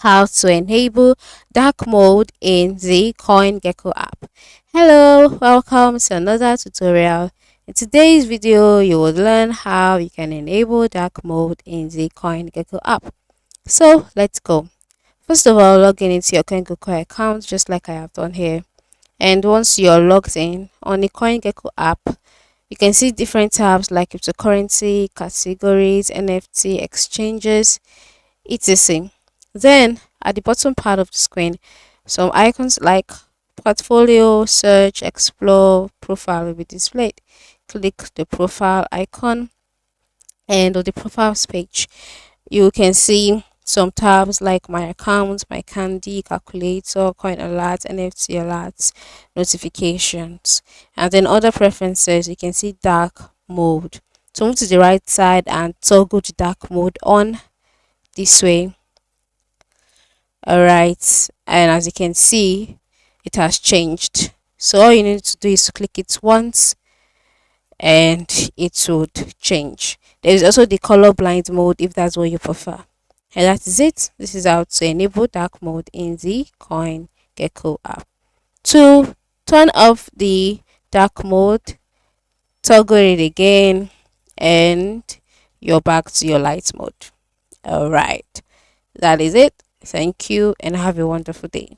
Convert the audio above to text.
how to enable dark mode in the CoinGecko app. Hello, welcome to another tutorial. In today's video, you will learn how you can enable dark mode in the CoinGecko app. So let's go. First of all, log in into your CoinGecko account just like I have done here. And once you're logged in on the CoinGecko app, you can see different tabs like cryptocurrency, categories, NFT, exchanges, etc. Then at the bottom part of the screen, some icons like portfolio, search, explore, profile will be displayed. Click the profile icon, and on the profiles page, you can see some tabs like my account, my candy, calculator, coin alerts, NFT alerts, notifications, and then other preferences. You can see dark mode. So move to the right side and toggle the dark mode on this way. Alright, and as you can see, it has changed. So all you need to do is to click it once and it would change. There is also the color blind mode if that's what you prefer. And that is it. This is how to enable dark mode in the CoinGecko app. To turn off the dark mode, toggle it again and you're back to your light mode. Alright, that is it. Thank you and have a wonderful day.